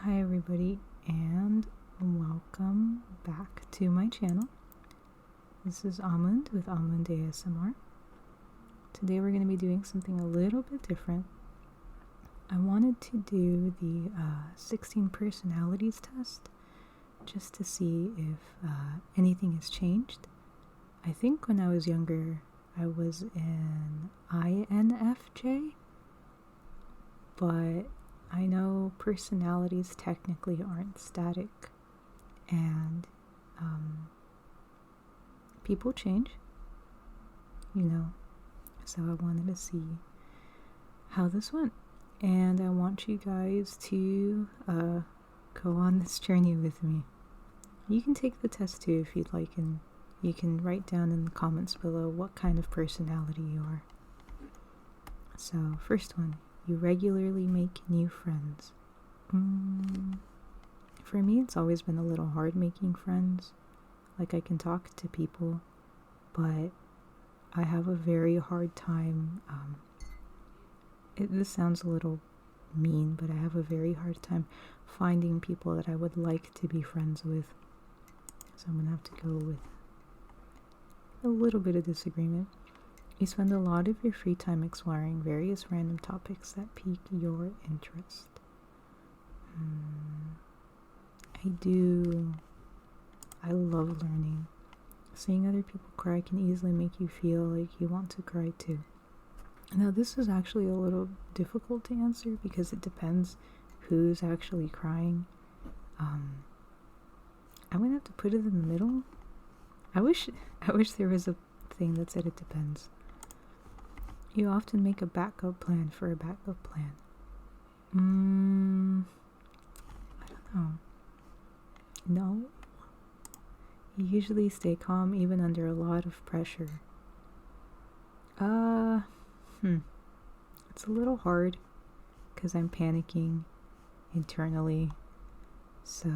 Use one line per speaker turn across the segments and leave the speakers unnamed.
Hi everybody, and welcome back to my channel. This is Amund with Amund ASMR. Today we're going to be doing something a little bit different. I wanted to do the 16 personalities test just to see if anything has changed. I think when I was younger I was in INFJ, but I know personalities technically aren't static, and people change, so I wanted to see how this went, and I want you guys to go on this journey with me. You can take the test too if you'd like, and you can write down in the comments below what kind of personality you are. So, first one. You regularly make new friends. For me, it's always been a little hard making friends. Like, I can talk to people, but I have a very hard time. This sounds a little mean, but I have a very hard time finding people that I would like to be friends with. So I'm gonna have to go with a little bit of disagreement. You spend a lot of your free time exploring various random topics that pique your interest. I love learning. Seeing other people cry can easily make you feel like you want to cry too. Now, this is actually a little difficult to answer because it depends who's actually crying. I'm gonna have to put it in the middle. I wish there was a thing that said it depends. You often make a backup plan for a backup plan. I don't know. No. You usually stay calm even under a lot of pressure. It's a little hard because I'm panicking internally. So,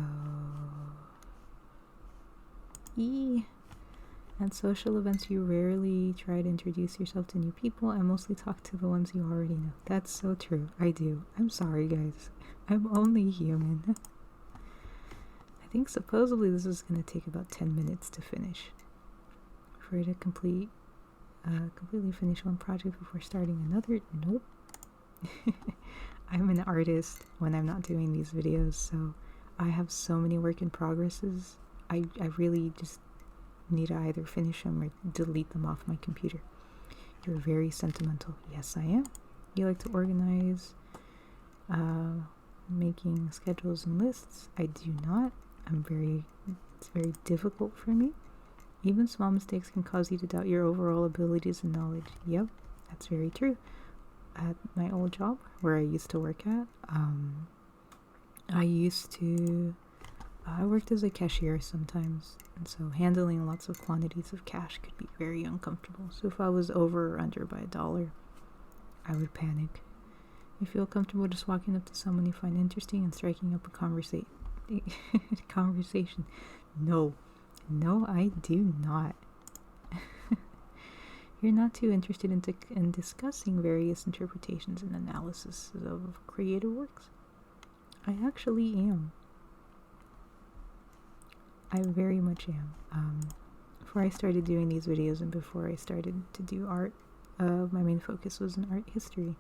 At social events, you rarely try to introduce yourself to new people and mostly talk to the ones you already know. That's so true. I do. I'm sorry, guys. I'm only human. I think supposedly this is going to take about 10 minutes to finish. For it to completely finish one project before starting another. Nope. I'm an artist when I'm not doing these videos, so I have so many work in progresses. I really just need to either finish them or delete them off my computer. You're very sentimental. Yes, I am. You like to organize, making schedules and lists. I do not. It's very difficult for me. Even small mistakes can cause you to doubt your overall abilities and knowledge. Yep, that's very true. At my old job, where I used to work at, I worked as a cashier sometimes, and so handling lots of quantities of cash could be very uncomfortable. So if I was over or under by $1, I would panic. You feel comfortable just walking up to someone you find interesting and striking up a conversation. No, I do not. You're not too interested in discussing various interpretations and analysis of creative works. I actually am. I very much am. Before I started doing these videos and before I started to do art, my main focus was in art history.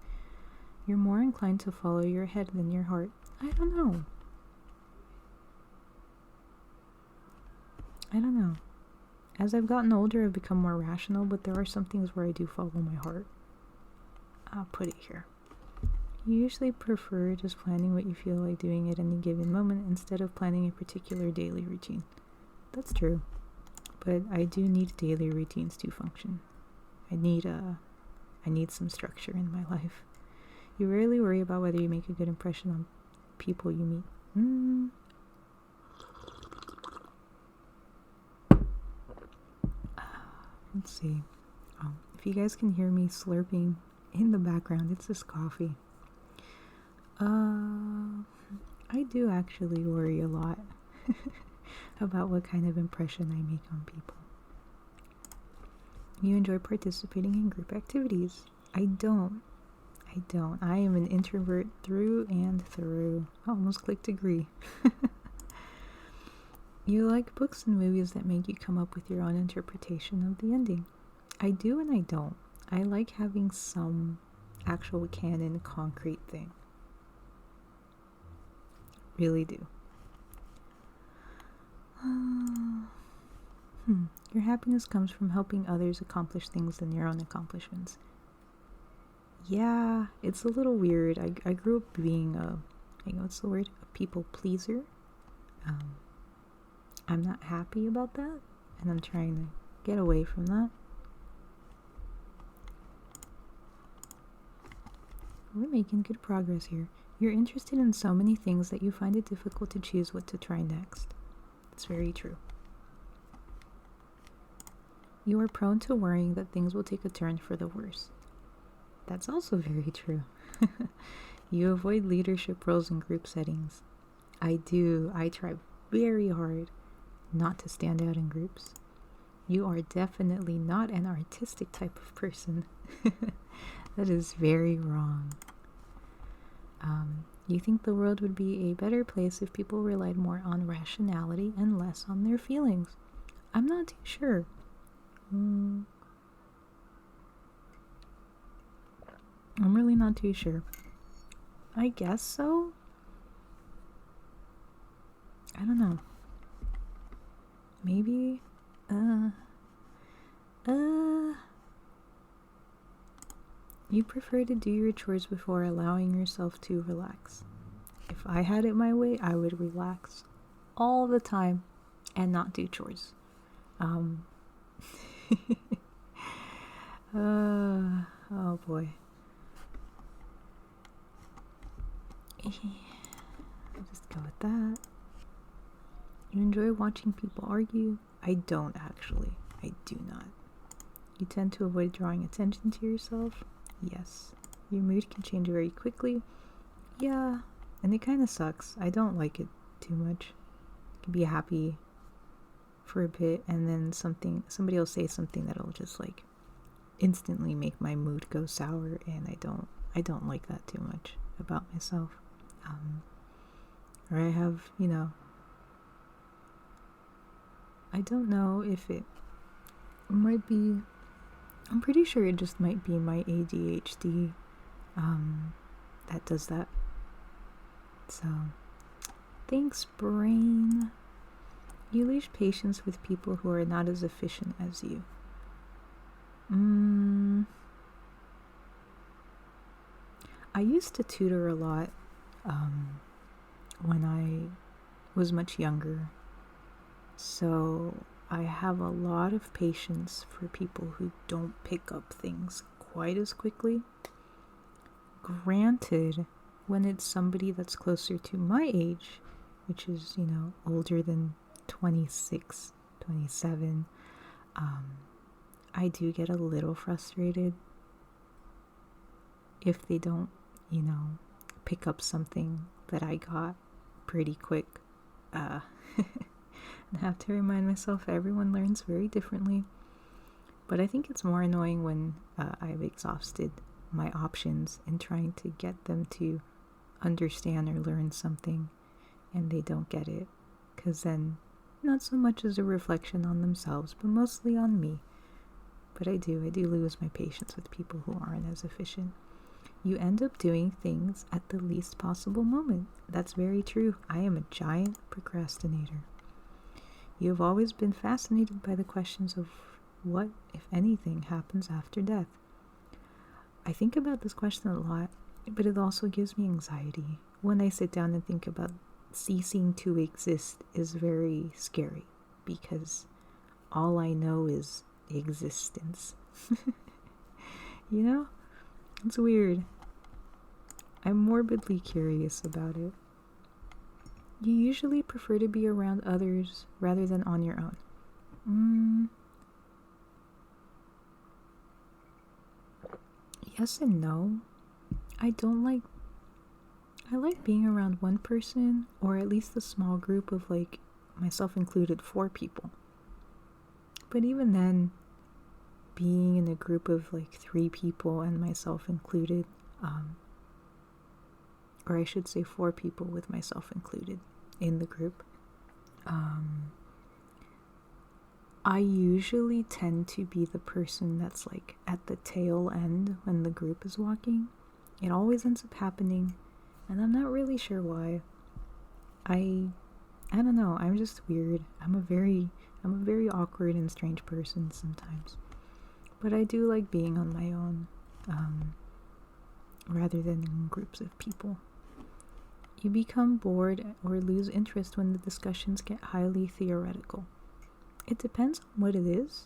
You're more inclined to follow your head than your heart. I don't know. As I've gotten older, I've become more rational, but there are some things where I do follow my heart. I'll put it here. You usually prefer just planning what you feel like doing at any given moment instead of planning a particular daily routine. That's true, but I do need daily routines to function. I need some structure in my life. You rarely worry about whether you make a good impression on people you meet. Let's see. If you guys can hear me slurping in the background, it's this coffee. I do actually worry a lot about what kind of impression I make on people. You enjoy participating in group activities. I don't. I don't. I am an introvert through and through. I almost clicked agree. You like books and movies that make you come up with your own interpretation of the ending. I do and I don't. I like having some actual canon concrete thing. Really do. Your happiness comes from helping others accomplish things than your own accomplishments. Yeah, it's a little weird. I grew up being a people pleaser. I'm not happy about that, and I'm trying to get away from that. We're making good progress here. You're interested in so many things that you find it difficult to choose what to try next. It's very true. You are prone to worrying that things will take a turn for the worse. That's also very true. You avoid leadership roles in group settings. I do. I try very hard not to stand out in groups. You are definitely not an artistic type of person. That is very wrong. You think the world would be a better place if people relied more on rationality and less on their feelings. I'm not too sure. I'm really not too sure. I guess so. I don't know. Maybe. You prefer to do your chores before allowing yourself to relax. If I had it my way, I would relax all the time and not do chores. Oh boy. I'll just go with that. You enjoy watching people argue? I don't actually. I do not. You tend to avoid drawing attention to yourself? Yes. Your mood can change very quickly? Yeah. And it kind of sucks. I don't like it too much. I can be happy for a bit and then somebody will say something that'll just like instantly make my mood go sour, and I don't like that too much about myself. Or I have, I don't know if it might be, I'm pretty sure it just might be my ADHD that does that. So, thanks, brain. You lose patience with people who are not as efficient as you. I used to tutor a lot when I was much younger. So I have a lot of patience for people who don't pick up things quite as quickly. Granted, when it's somebody that's closer to my age, which is, older than 26, 27, I do get a little frustrated if they don't, pick up something that I got pretty quick. I have to remind myself everyone learns very differently. But I think it's more annoying when I've exhausted my options in trying to get them to understand or learn something and they don't get it. Because then, not so much as a reflection on themselves, but mostly on me. But I do lose my patience with people who aren't as efficient. You end up doing things at the least possible moment. That's very true. I am a giant procrastinator. You have always been fascinated by the questions of what, if anything, happens after death. I think about this question a lot, but it also gives me anxiety. When I sit down and think about ceasing to exist is very scary because all I know is existence. It's weird. I'm morbidly curious about it. You usually prefer to be around others rather than on your own. Yes and no. I like being around one person, or at least a small group of, myself included, 4 people. But even then, being in a group of 3 people and myself included, or I should say 4 people with myself included in the group. I usually tend to be the person that's like at the tail end when the group is walking. It always ends up happening, and I'm not really sure why. I don't know, I'm just weird. I'm a very awkward and strange person sometimes. But I do like being on my own, rather than in groups of people. You become bored or lose interest when the discussions get highly theoretical. It depends on what it is.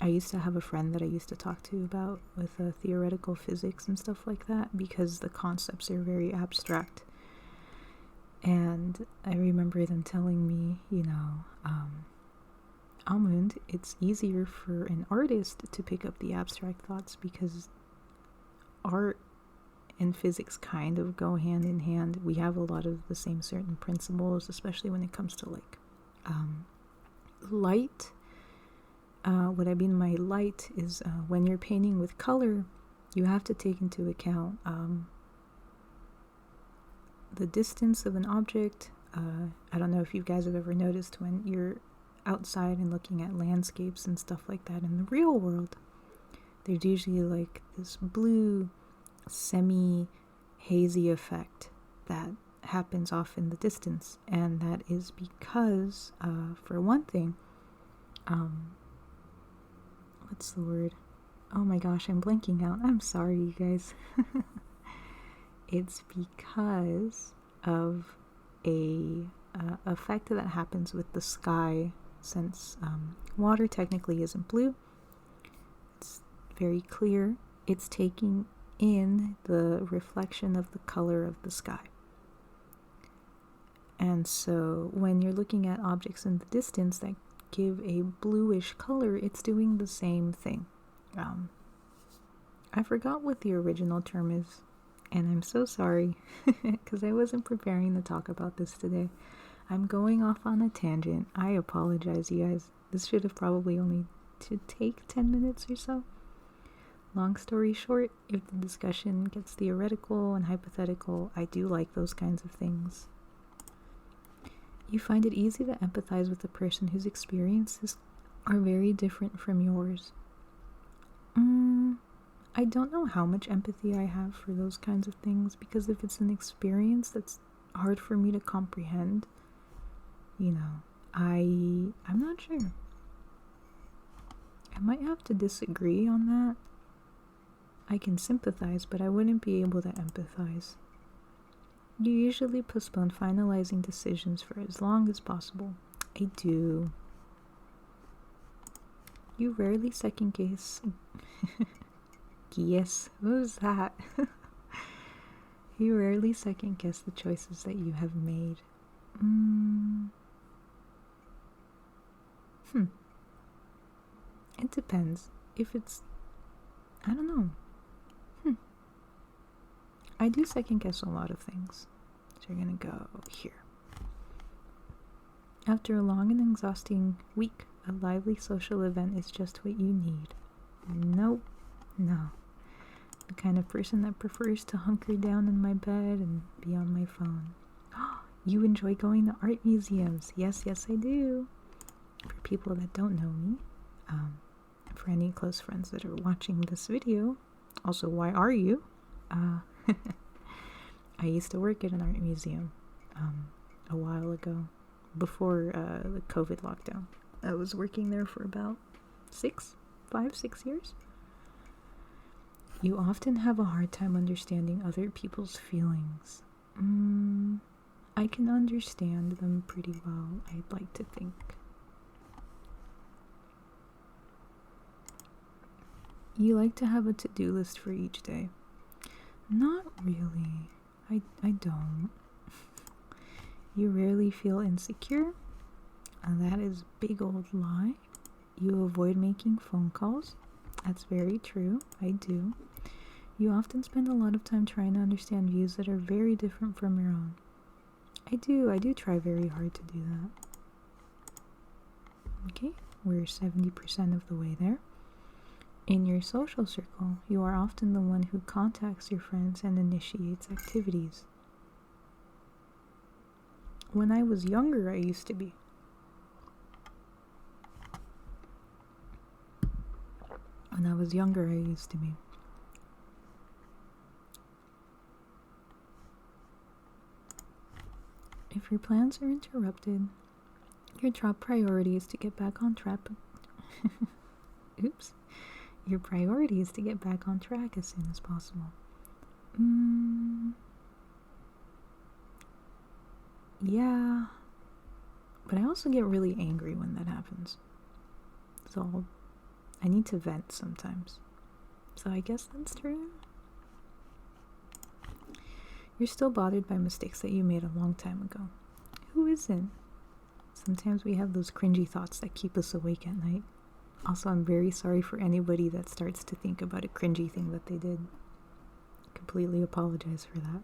I used to have a friend that I used to talk to about with theoretical physics and stuff like that, because the concepts are very abstract. And I remember them telling me, Almond, it's easier for an artist to pick up the abstract thoughts because art and physics kind of go hand in hand. We have a lot of the same certain principles, especially when it comes to like light. What I mean by light is when you're painting with color, you have to take into account the distance of an object. I don't know if you guys have ever noticed when you're outside and looking at landscapes and stuff like that in the real world, there's usually like this blue semi-hazy effect that happens off in the distance, and that is because for one thing, what's the word? Oh my gosh, I'm blanking out. I'm sorry, you guys. It's because of a effect that happens with the sky, since water technically isn't blue. It's very clear. It's taking in the reflection of the color of the sky. And so when you're looking at objects in the distance that give a bluish color, it's doing the same thing. I forgot what the original term is, and I'm so sorry because I wasn't preparing to talk about this today. I'm going off on a tangent. I apologize, you guys. This should have probably only to take 10 minutes or so. Long story short, if the discussion gets theoretical and hypothetical, I do like those kinds of things. You find it easy to empathize with a person whose experiences are very different from yours. I don't know how much empathy I have for those kinds of things, because if it's an experience that's hard for me to comprehend, I'm not sure. I might have to disagree on that. I can sympathize, but I wouldn't be able to empathize. You usually postpone finalizing decisions for as long as possible. I do. You rarely second guess. Yes, what was that? You rarely second guess the choices that you have made. It depends. If it's, I don't know. I do second guess a lot of things. So we're gonna go here. After a long and exhausting week, a lively social event is just what you need. Nope. No. The kind of person that prefers to hunker down in my bed and be on my phone. You enjoy going to art museums. Yes, I do. For people that don't know me, for any close friends that are watching this video, also, why are you? I used to work at an art museum a while ago, before the COVID lockdown. I was working there for about 6 years. You often have a hard time understanding other people's feelings. I can understand them pretty well, I'd like to think. You like to have a to-do list for each day. Not really. I don't. You rarely feel insecure. And that is a big old lie. You avoid making phone calls. That's very true. I do. You often spend a lot of time trying to understand views that are very different from your own. I do try very hard to do that. Okay, we're 70% of the way there. In your social circle, you are often the one who contacts your friends and initiates activities. When I was younger, I used to be. When I was younger, I used to be. If your plans are interrupted, your top priority is to get back on track. Oops. Your priority is to get back on track as soon as possible. Yeah. But I also get really angry when that happens. So I need to vent sometimes. So I guess that's true. You're still bothered by mistakes that you made a long time ago. Who isn't? Sometimes we have those cringy thoughts that keep us awake at night. Also, I'm very sorry for anybody that starts to think about a cringy thing that they did. Completely apologize for that.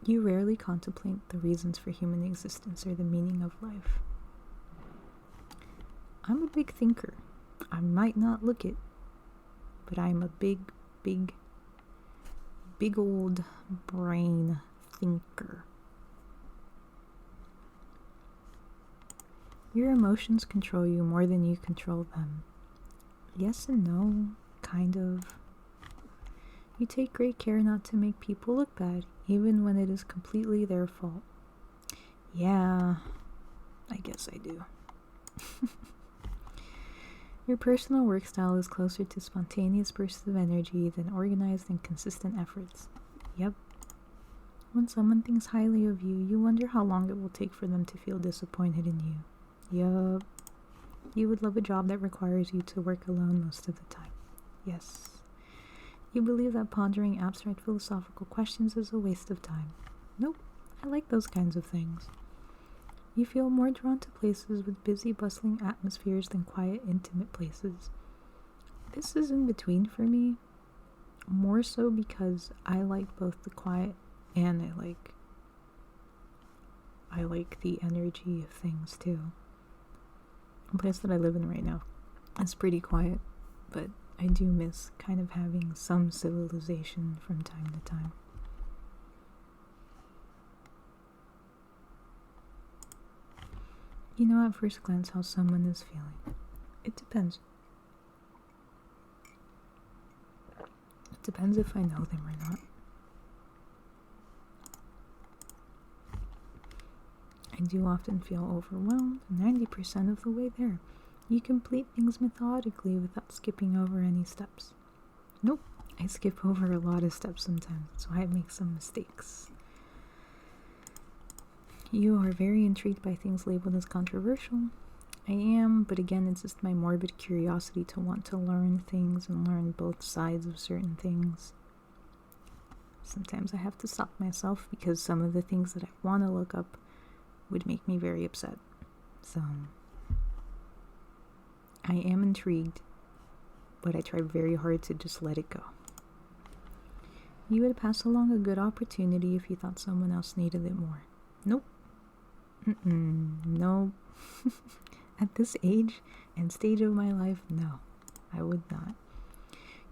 You rarely contemplate the reasons for human existence or the meaning of life. I'm a big thinker. I might not look it, but I'm a big old brain thinker. Your emotions control you more than you control them. Yes and no, kind of. You take great care not to make people look bad, even when it is completely their fault. Yeah, I guess I do. Your personal work style is closer to spontaneous bursts of energy than organized and consistent efforts. Yep. When someone thinks highly of you, you wonder how long it will take for them to feel disappointed in you. Yup. You would love a job that requires you to work alone most of the time. Yes. You believe that pondering abstract philosophical questions is a waste of time. Nope. I like those kinds of things. You feel more drawn to places with busy, bustling atmospheres than quiet, intimate places. This is in between for me. More so because I like both the quiet and I like the energy of things too. The place that I live in right now is pretty quiet, but I do miss kind of having some civilization from time to time. You know at first glance how someone is feeling. It depends. It depends if I know them or not. I do often feel overwhelmed 90% of the way there. You complete things methodically without skipping over any steps. Nope, I skip over a lot of steps sometimes, so I make some mistakes. You are very intrigued by things labeled as controversial. I am, but again, it's just my morbid curiosity to want to learn things and learn both sides of certain things. Sometimes I have to stop myself because some of the things that I want to look up would make me very upset. So, I am intrigued, but I try very hard to just let it go. You would pass along a good opportunity if you thought someone else needed it more. Nope. Nope. At this age and stage of my life, no, I would not.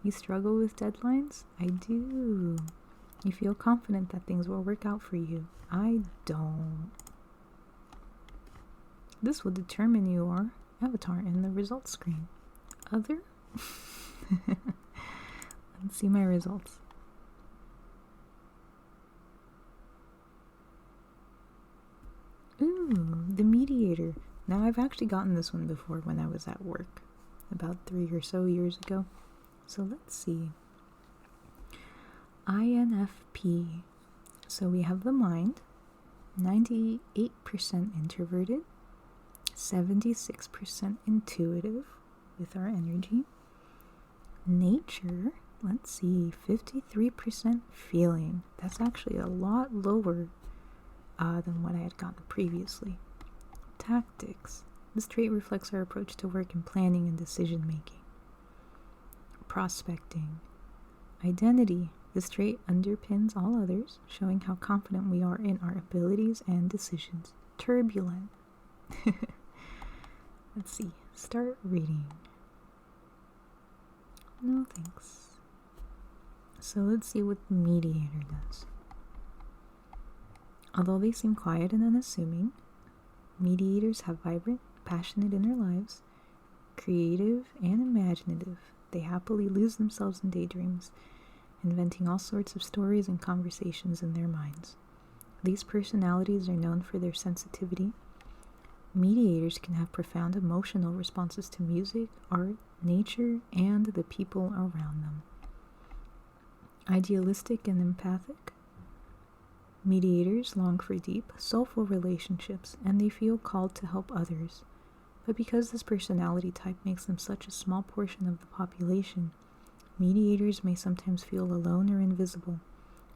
You struggle with deadlines? I do. You feel confident that things will work out for you? I don't. This will determine your avatar in the results screen. Other? Let's see my results. Ooh, the Mediator. Now, I've actually gotten this one before when I was at work, about 3 or so years ago. So let's see. INFP. So we have the mind, 98% introverted, 76% intuitive with our energy. Nature, let's see, 53% feeling. That's actually a lot lower than what I had gotten previously. Tactics. This trait reflects our approach to work and planning and decision making. Prospecting. Identity. This trait underpins all others, showing how confident we are in our abilities and decisions. Turbulent. Let's see. Start reading. No thanks. So let's see what the mediator does. Although they seem quiet and unassuming, mediators have vibrant, passionate inner lives, creative and imaginative. They happily lose themselves in daydreams, inventing all sorts of stories and conversations in their minds. These personalities are known for their sensitivity. Mediators can have profound emotional responses to music, art, nature, and the people around them. Idealistic and empathic, mediators long for deep, soulful relationships, and they feel called to help others. But because this personality type makes them such a small portion of the population, mediators may sometimes feel alone or invisible,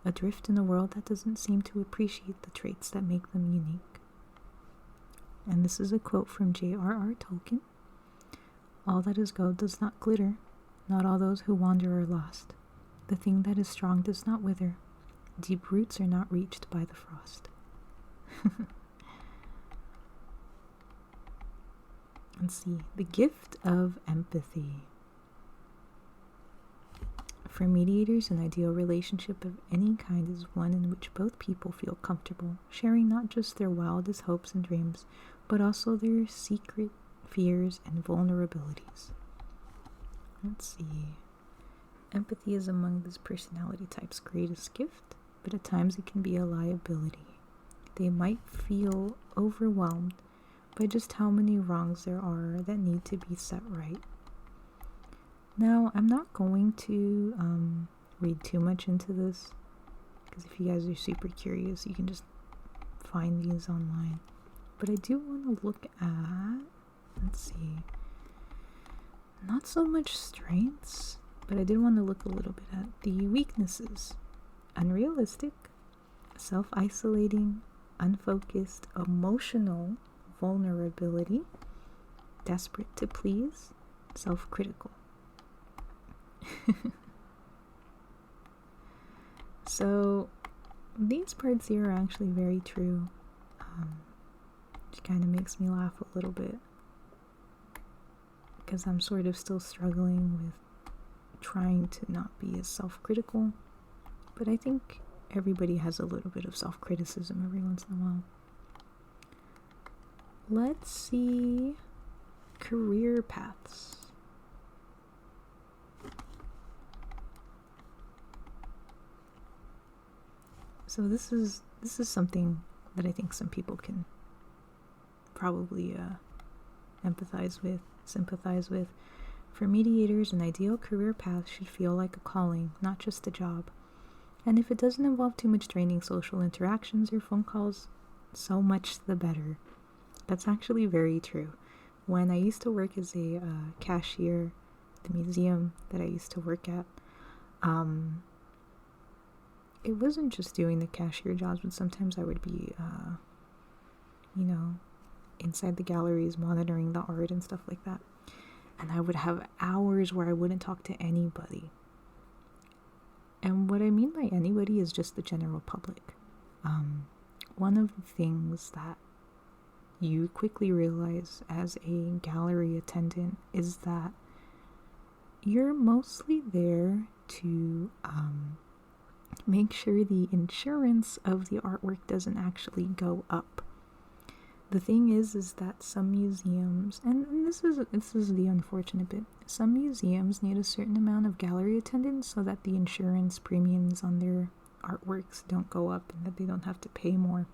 adrift in a world that doesn't seem to appreciate the traits that make them unique. And this is a quote from J.R.R. Tolkien. All that is gold does not glitter, not all those who wander are lost. The thing that is strong does not wither, deep roots are not reached by the frost. Let's see, the gift of empathy. For mediators, an ideal relationship of any kind is one in which both people feel comfortable, sharing not just their wildest hopes and dreams, but also their secret fears and vulnerabilities. Let's see. Empathy is among this personality type's greatest gift, but at times it can be a liability. They might feel overwhelmed by just how many wrongs there are that need to be set right. Now, I'm not going to read too much into this, because if you guys are super curious, you can just find these online. But I do want to look at, let's see, not so much strengths, but I did want to look a little bit at the weaknesses. Unrealistic, self-isolating, unfocused, emotional, vulnerability, desperate to please, self-critical. So these parts here are actually very true, which kind of makes me laugh a little bit, because I'm sort of still struggling with trying to not be as self-critical, but I think everybody has a little bit of self-criticism every once in a while. Let's see, career paths. So this is something that I think some people can probably empathize with, sympathize with. For mediators, an ideal career path should feel like a calling, not just a job. And if it doesn't involve too much draining social interactions or phone calls, so much the better. That's actually very true. When I used to work as a cashier at the museum that I used to work at, it wasn't just doing the cashier jobs, but sometimes I would be, inside the galleries monitoring the art and stuff like that. And I would have hours where I wouldn't talk to anybody. And what I mean by anybody is just the general public. One of the things that you quickly realize as a gallery attendant is that you're mostly there to make sure the insurance of the artwork doesn't actually go up. The thing is that some museums, and this is the unfortunate bit, some museums need a certain amount of gallery attendance so that the insurance premiums on their artworks don't go up and that they don't have to pay more,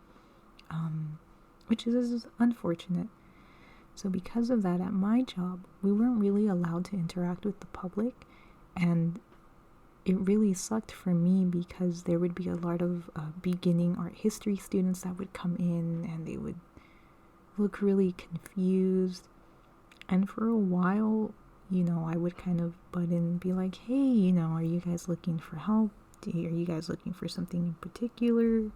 which is unfortunate. So because of that, at my job, we weren't really allowed to interact with the public, and it really sucked for me because there would be a lot of beginning art history students that would come in and they would look really confused. And for a while, I would kind of butt in and be like, hey, are you guys looking for help? Are you guys looking for something in particular?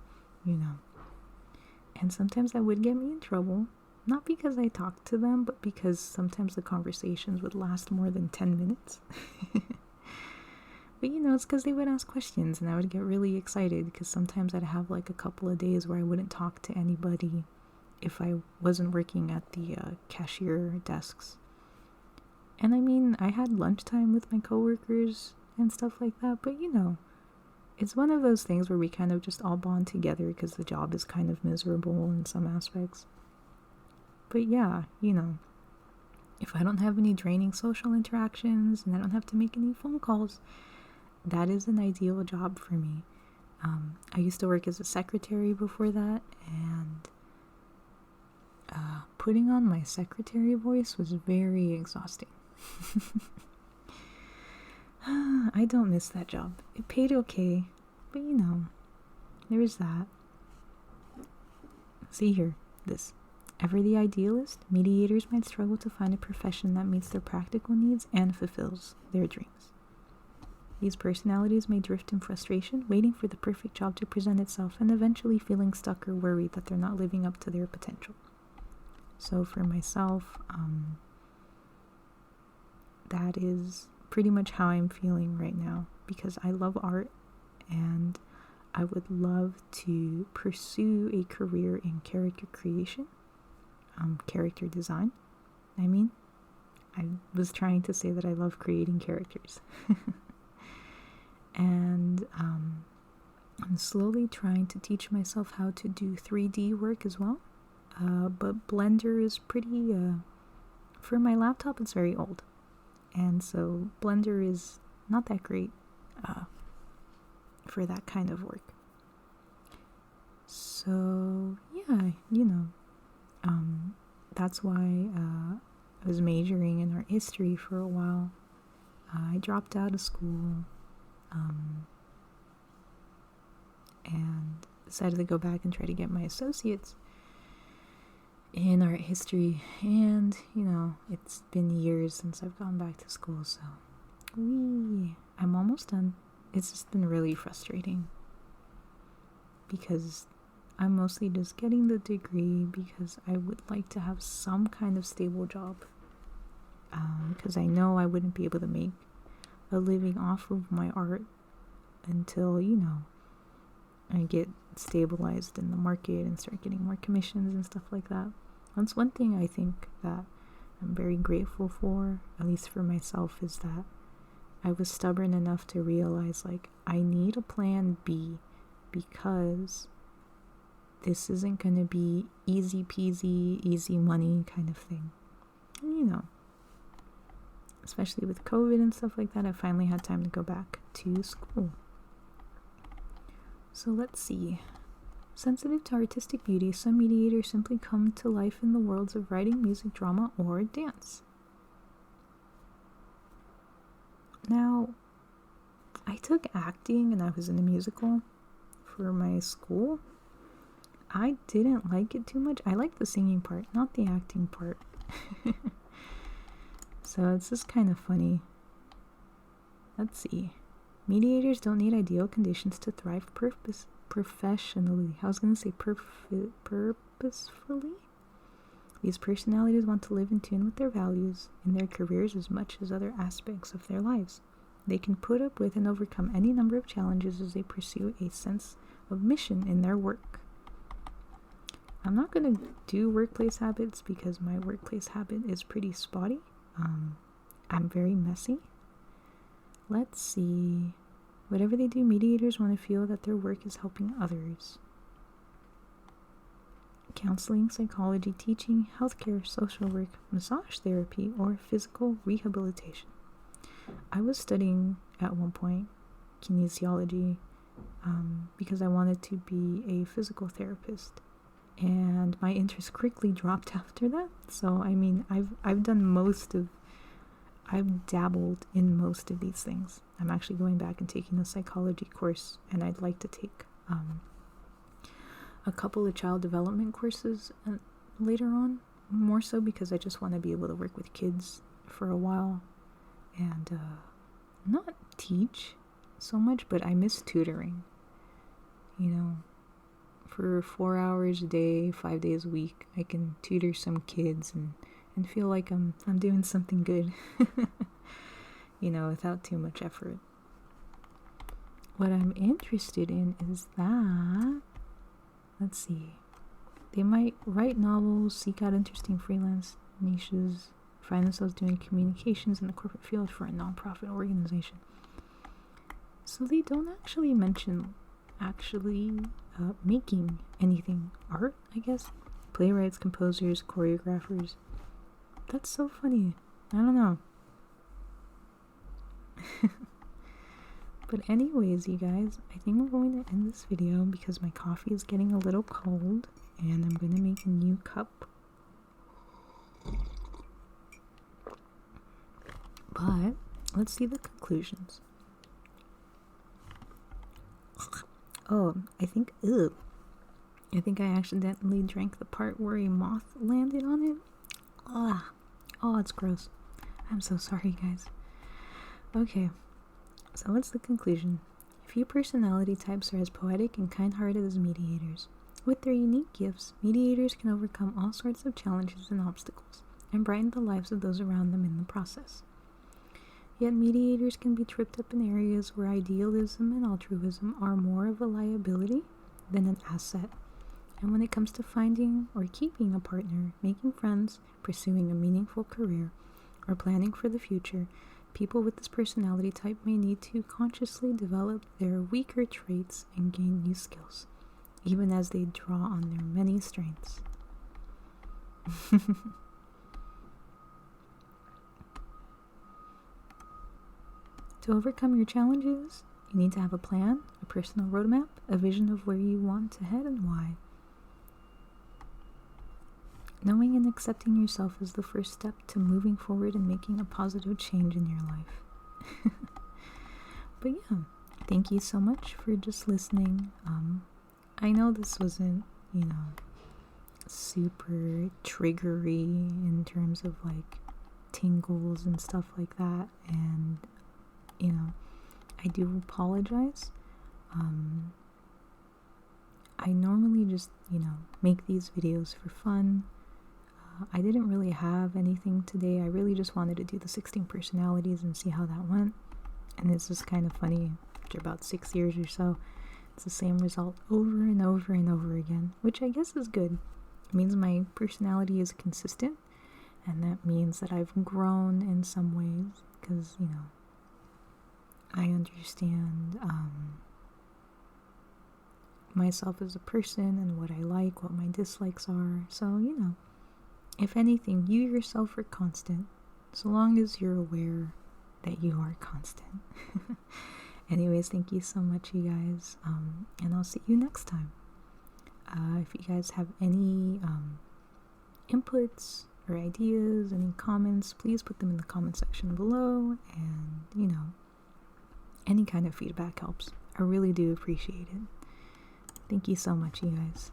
And sometimes that would get me in trouble. Not because I talked to them, but because sometimes the conversations would last more than 10 minutes. But it's because they would ask questions and I would get really excited because sometimes I'd have like a couple of days where I wouldn't talk to anybody if I wasn't working at the cashier desks. And I mean, I had lunchtime with my coworkers and stuff like that, but you know, it's one of those things where we kind of just all bond together because the job is kind of miserable in some aspects. But yeah, you know, if I don't have any draining social interactions and I don't have to make any phone calls, that is an ideal job for me. I used to work as a secretary before that, and putting on my secretary voice was very exhausting. I don't miss that job. It paid okay, but you know, there is that. See here, this. Ever the idealist, mediators might struggle to find a profession that meets their practical needs and fulfills their dreams. These personalities may drift in frustration, waiting for the perfect job to present itself and eventually feeling stuck or worried that they're not living up to their potential. So for myself, that is pretty much how I'm feeling right now, because I love art and I would love to pursue a career in character creation, character design. I was trying to say that I love creating characters. And I'm slowly trying to teach myself how to do 3D work as well. But Blender is pretty, for my laptop, it's very old. And so Blender is not that great for that kind of work. So, yeah, you know, that's why I was majoring in art history for a while. I dropped out of school. And decided to go back and try to get my associates in art history, and you know, it's been years since I've gone back to school, so I'm almost done. It's just been really frustrating because I'm mostly just getting the degree because I would like to have some kind of stable job, because I know I wouldn't be able to make a living off of my art until, you know, I get stabilized in the market and start getting more commissions and stuff like that. That's one thing I think that I'm very grateful for, at least for myself, is that I was stubborn enough to realize, like, I need a plan B, because this isn't going to be easy peasy, easy money kind of thing. And, you know, especially with COVID and stuff like that, I finally had time to go back to school. So let's see. Sensitive to artistic beauty, some mediators simply come to life in the worlds of writing, music, drama, or dance. Now, I took acting and I was in a musical for my school. I didn't like it too much. I liked the singing part, not the acting part. So it's just kind of funny. Let's see. Mediators don't need ideal conditions to thrive professionally. I was going to say purposefully. These personalities want to live in tune with their values in their careers as much as other aspects of their lives. They can put up with and overcome any number of challenges as they pursue a sense of mission in their work. I'm not going to do workplace habits because my workplace habit is pretty spotty. I'm very messy. Let's see. Whatever they do, mediators want to feel that their work is helping others. Counseling, psychology, teaching, healthcare, social work, massage therapy, or physical rehabilitation. I was studying at one point kinesiology because I wanted to be a physical therapist, and my interest quickly dropped after that. So I mean, I've dabbled in most of these things. I'm actually going back and taking a psychology course, and I'd like to take a couple of child development courses later on, more so because I just want to be able to work with kids for a while and not teach so much, but I miss tutoring, you know. For 4 hours a day, 5 days a week, I can tutor some kids and feel like I'm doing something good, you know, without too much effort. What I'm interested in is that, let's see, they might write novels, seek out interesting freelance niches, find themselves doing communications in the corporate field for a nonprofit organization. So they don't actually mention making anything. Art, I guess? Playwrights, composers, choreographers. That's so funny. I don't know. But anyways, you guys, I think we're going to end this video because my coffee is getting a little cold and I'm going to make a new cup. But let's see the conclusions. Oh, I think I accidentally drank the part where a moth landed on it. Oh, it's gross. I'm so sorry, guys. Okay, so what's the conclusion? Few personality types are as poetic and kind-hearted as mediators. With their unique gifts, mediators can overcome all sorts of challenges and obstacles, and brighten the lives of those around them in the process. Yet mediators can be tripped up in areas where idealism and altruism are more of a liability than an asset. And when it comes to finding or keeping a partner, making friends, pursuing a meaningful career, or planning for the future, people with this personality type may need to consciously develop their weaker traits and gain new skills, even as they draw on their many strengths. To overcome your challenges, you need to have a plan, a personal roadmap, a vision of where you want to head and why. Knowing and accepting yourself is the first step to moving forward and making a positive change in your life. But yeah, thank you so much for just listening. I know this wasn't, super triggery in terms of like tingles and stuff like that, and I do apologize. I normally just, make these videos for fun. I didn't really have anything today. I really just wanted to do the 16 personalities and see how that went. And it's just kind of funny, after about 6 years or so, it's the same result over and over and over again, which I guess is good. It means my personality is consistent, and that means that I've grown in some ways, because, I understand myself as a person and what I like, what my dislikes are. So, if anything, you yourself are constant, so long as you're aware that you are constant. Anyways, thank you so much, you guys, and I'll see you next time. If you guys have any inputs or ideas, any comments, please put them in the comment section below, and, any kind of feedback helps. I really do appreciate it. Thank you so much, you guys.